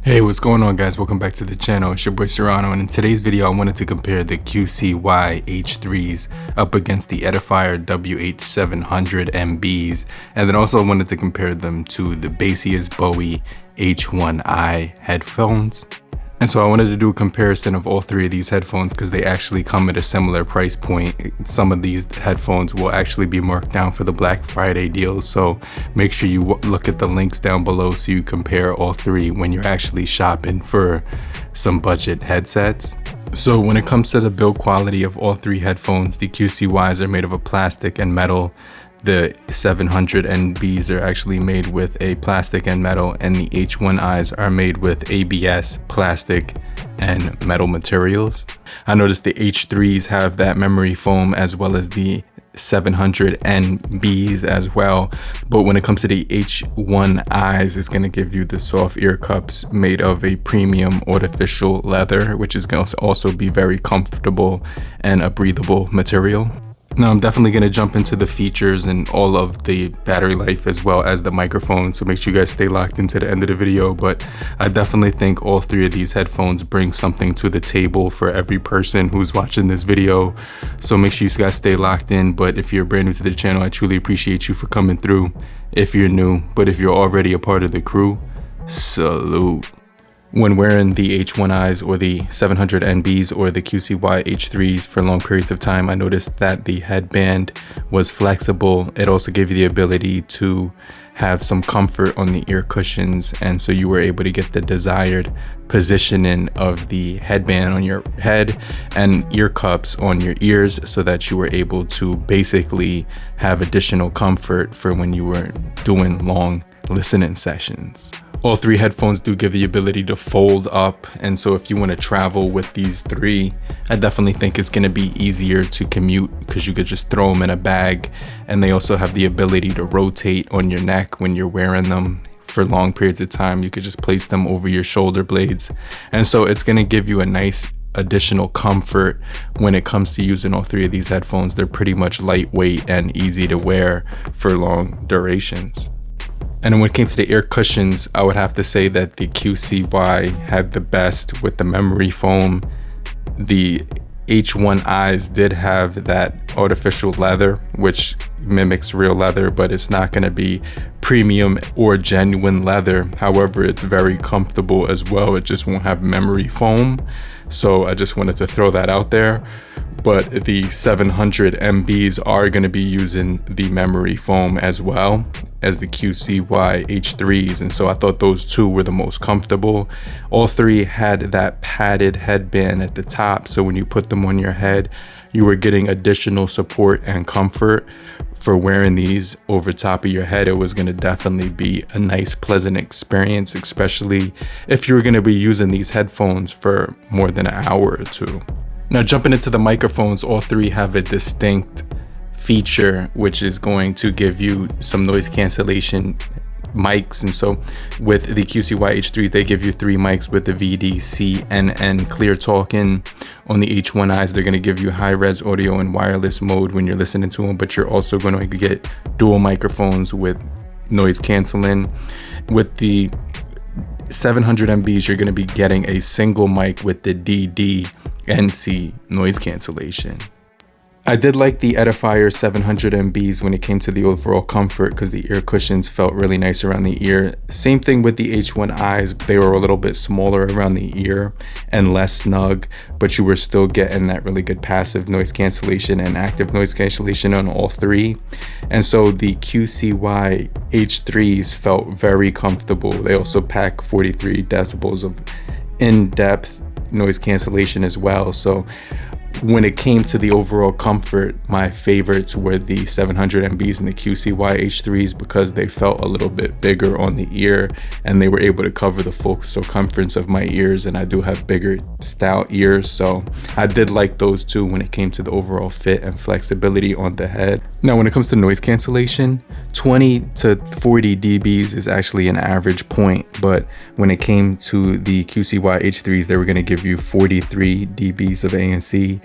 Hey, what's going on, guys? Welcome back to the channel. It's your boy Serrano, and in today's video I wanted to compare the QCY H3s up against the Edifier WH700NBs, and then also I wanted to compare them to the Baseus Bowie H1i headphones. And so I wanted to do a comparison of all three of these headphones because they actually come at a similar price point. Some of these headphones will actually be marked down for the Black Friday deals, so make sure you look at the links down below so you compare all three when you're actually shopping for some budget headsets. So when it comes to the build quality of all three headphones, the QCYs are made of a plastic and metal. The 700NBs are actually made with a plastic and metal, and the H1is are made with ABS, plastic, and metal materials. I noticed the H3s have that memory foam as well as the 700NBs as well, but when it comes to the H1is, it's going to give you the soft ear cups made of a premium artificial leather, which is going to also be very comfortable and a breathable material. Now I'm definitely going to jump into the features and all of the battery life as well as the microphone, so make sure you guys stay locked into the end of the video. But I definitely think all three of these headphones bring something to the table for every person who's watching this video, so make sure you guys stay locked in. But if you're brand new to the channel, I truly appreciate you for coming through if you're new, but if you're already a part of the crew, salute. When wearing the H1is or the 700NBs or the QCY H3s for long periods of time, I noticed that the headband was flexible. It also gave you the ability to have some comfort on the ear cushions, and so you were able to get the desired positioning of the headband on your head and ear cups on your ears, so that you were able to basically have additional comfort for when you were doing long listening sessions. All three headphones do give the ability to fold up, and so if you want to travel with these three, I definitely think it's going to be easier to commute because you could just throw them in a bag. And they also have the ability to rotate on your neck when you're wearing them for long periods of time. You could just place them over your shoulder blades, and so it's going to give you a nice additional comfort when it comes to using all three of these headphones. They're pretty much lightweight and easy to wear for long durations. And when it came to the ear cushions, I would have to say that the QCY had the best with the memory foam. The H1is did have that artificial leather, which mimics real leather, but it's not going to be premium or genuine leather. However, it's very comfortable as well. It just won't have memory foam. So I just wanted to throw that out there. But the 700NBs are going to be using the memory foam as well as the QCY H3s, and so I thought those two were the most comfortable. All three had that padded headband at the top, so when you put them on your head, you were getting additional support and comfort. For wearing these over top of your head, it was going to definitely be a nice, pleasant experience, especially if you're going to be using these headphones for more than an hour or two. Now, jumping into the microphones, all three have a distinct feature, which is going to give you some noise cancellation mics. And so with the QCY H3s, they give you three mics with the VDC-NN clear talking. On the H1is, they're going to give you high-res audio and wireless mode when you're listening to them, but you're also going to get dual microphones with noise canceling. With the 700NBs, you're going to be getting a single mic with the DD-NC noise cancellation. I did like the Edifier 700NBs when it came to the overall comfort because the ear cushions felt really nice around the ear. Same thing with the H1is, they were a little bit smaller around the ear and less snug, but you were still getting that really good passive noise cancellation and active noise cancellation on all three. And so the QCY H3s felt very comfortable. They also pack 43 decibels of in-depth noise cancellation as well. So when it came to the overall comfort, my favorites were the 700NBs and the QCY H3s because they felt a little bit bigger on the ear and they were able to cover the full circumference of my ears, and I do have bigger stout ears, so I did like those two when it came to the overall fit and flexibility on the head. Now, when it comes to noise cancellation, 20 to 40 dBs is actually an average point, but when it came to the QCY H3s, they were going to give you 43 dBs of ANC.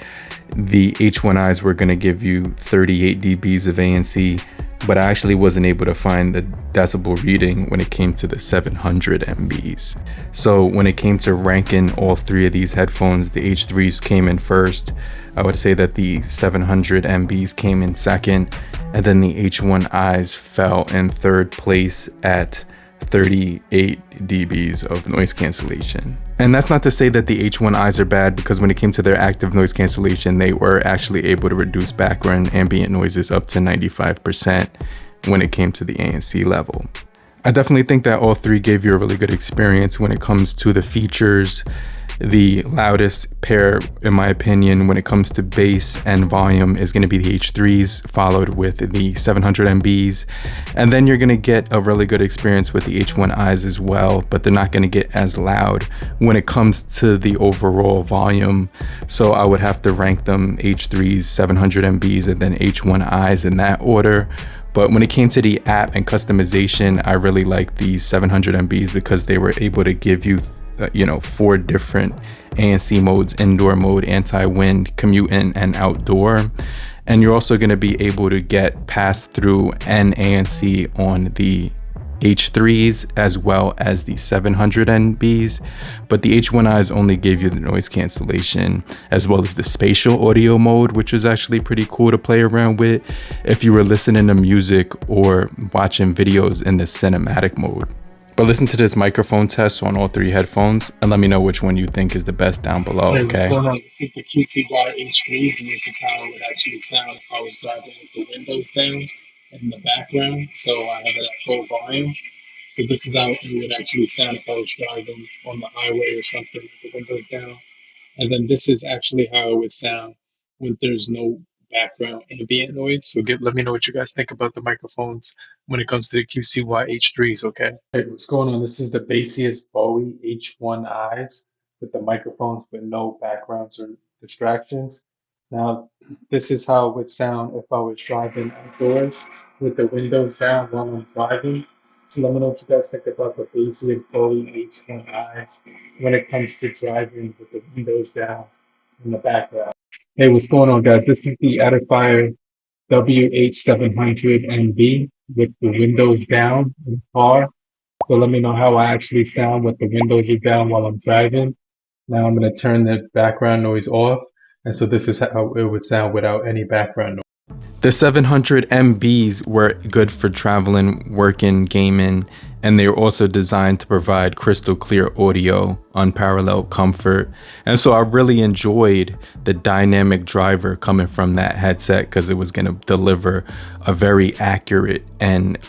The H1is were going to give you 38 dBs of ANC. but I actually wasn't able to find the decibel reading when it came to the 700 MBs. So when it came to ranking all three of these headphones, the H3s came in first. I would say that the 700 MBs came in second, and then the H1Is fell in third place at 38 dBs of noise cancellation. And that's not to say that the H1Is are bad, because when it came to their active noise cancellation, they were actually able to reduce background ambient noises up to 95% when it came to the ANC level. I definitely think that all three gave you a really good experience when it comes to the features. The loudest pair, in my opinion, when it comes to bass and volume is going to be the H3s, followed with the 700 MBs. And then you're going to get a really good experience with the H1Is as well, but they're not going to get as loud when it comes to the overall volume. So I would have to rank them H3s, 700 MBs, and then H1Is in that order. But when it came to the app and customization, I really like the 700 MBs because they were able to give you 4 different ANC modes: indoor mode, anti-wind, commute-in, and outdoor. And you're also going to be able to get pass-through and ANC on the H3s as well as the 700 NBs, but the H1Is only gave you the noise cancellation as well as the spatial audio mode, which was actually pretty cool to play around with if you were listening to music or watching videos in the cinematic mode. But listen to this microphone test on all three headphones and let me know which one you think is the best down below, Hey, what's okay? going on? This is the QCY H3s, and this is how it would actually sound if I was driving with the windows down in the background. So I have it at full volume. So this is how it would actually sound if I was driving on the highway or something with the windows down. And then this is actually how it would sound when there's no background ambient noise. So let me know what you guys think about the microphones when it comes to the QCY H3s, okay? Hey, what's going on? This is the Baseus Bowie H1Is with the microphones with no backgrounds or distractions. Now, this is how it would sound if I was driving outdoors with the windows down while I'm driving. So let me know what you guys think about the Baseus Bowie H1Is when it comes to driving with the windows down in the background. Hey, what's going on, guys? This is the Edifier WH700NB with the windows down in the car. So let me know how I actually sound with the windows are down while I'm driving. Now I'm going to turn the background noise off. And so this is how it would sound without any background noise. The 700 MBs were good for traveling, working, gaming, and they were also designed to provide crystal clear audio, unparalleled comfort. And so I really enjoyed the dynamic driver coming from that headset because it was going to deliver a very accurate and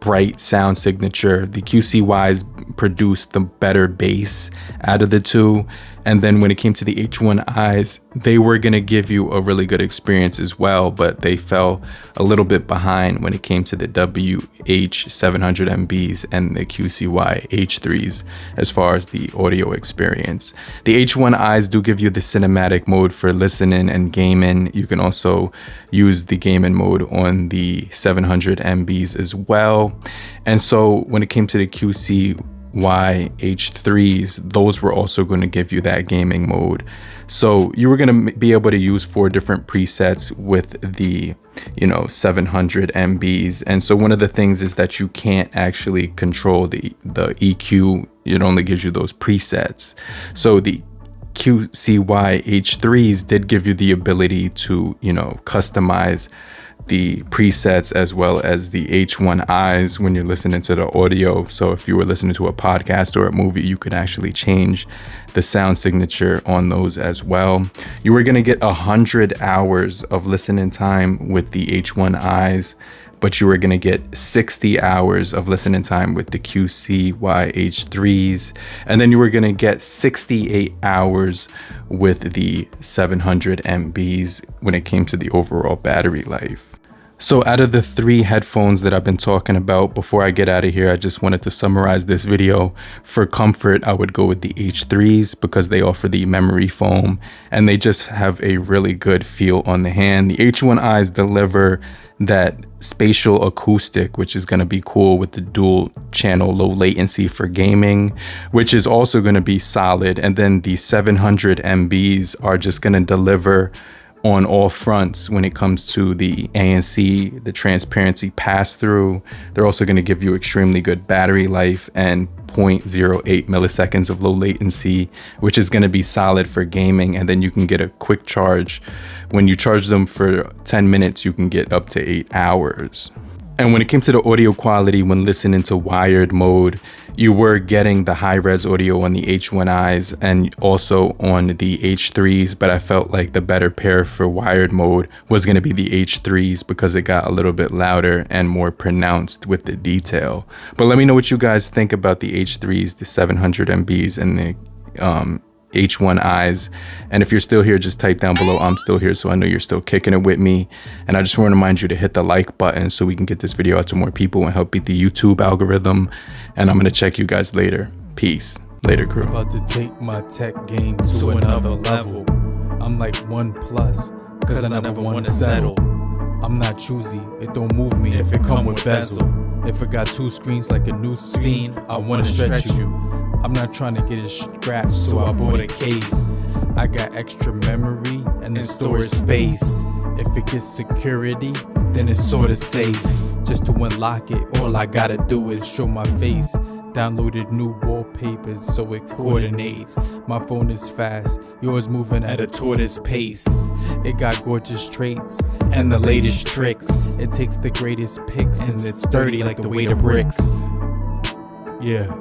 bright sound signature. The QCYs produced the better bass out of the two. And then when it came to the H1Is, they were going to give you a really good experience as well, but they fell a little bit behind when it came to the WH700NBs and the QCY H3s as far as the audio experience. The H1Is do give you the cinematic mode for listening and gaming. You can also use the gaming mode on the 700 MBs as well. And so when it came to the QCY H3s, those were also going to give you that gaming mode. So you were going to be able to use 4 different presets with the 700 MBs. And so one of the things is that you can't actually control the EQ. It only gives you those presets. So the QCY H3s did give you the ability to customize the presets as well as the H1Is when you're listening to the audio. So if you were listening to a podcast or a movie, you could actually change the sound signature on those as well. You were going to get 100 hours of listening time with the H1Is, but you were going to get 60 hours of listening time with the QCY H3s. And then you were going to get 68 hours with the 700 MBs when it came to the overall battery life. So out of the 3 headphones that I've been talking about, before I get out of here, I just wanted to summarize this video. For comfort, I would go with the H3s because they offer the memory foam and they just have a really good feel on the hand. The H1Is deliver that spatial acoustic, which is going to be cool with the dual channel low latency for gaming, which is also going to be solid. And then the 700 MBs are just going to deliver on all fronts when it comes to the ANC, the transparency pass-through. They're also going to give you extremely good battery life and 0.08 milliseconds of low latency, which is going to be solid for gaming. And then you can get a quick charge. When you charge them for 10 minutes, you can get up to 8 hours. And when it came to the audio quality, when listening to wired mode, you were getting the high-res audio on the H1is and also on the H3s, but I felt like the better pair for wired mode was going to be the H3s because it got a little bit louder and more pronounced with the detail. But let me know what you guys think about the H3s, the 700NBs, and the H1is. And if you're still here, just type down below I'm still here, so I know you're still kicking it with me. And I just want to remind you to hit the like button so we can get this video out to more people and help beat the YouTube algorithm. And I'm gonna check you guys later. Peace. Later, crew. About to take my tech game to another level. I'm like 1+, cause I never want to settle. I'm not choosy, it don't move me if it come with bezel. If it got 2 screens like a new scene, I wanna stretch you. I'm not trying to get it scratched, so I bought a case. I got extra memory and then storage space. If it gets security, then it's sorta safe. Just to unlock it, all I gotta do is show my face. Downloaded new wallpapers so it coordinates. My phone is fast, yours moving at a tortoise pace. It got gorgeous traits and the latest tricks. It takes the greatest pics and it's dirty like the weight of bricks. Yeah.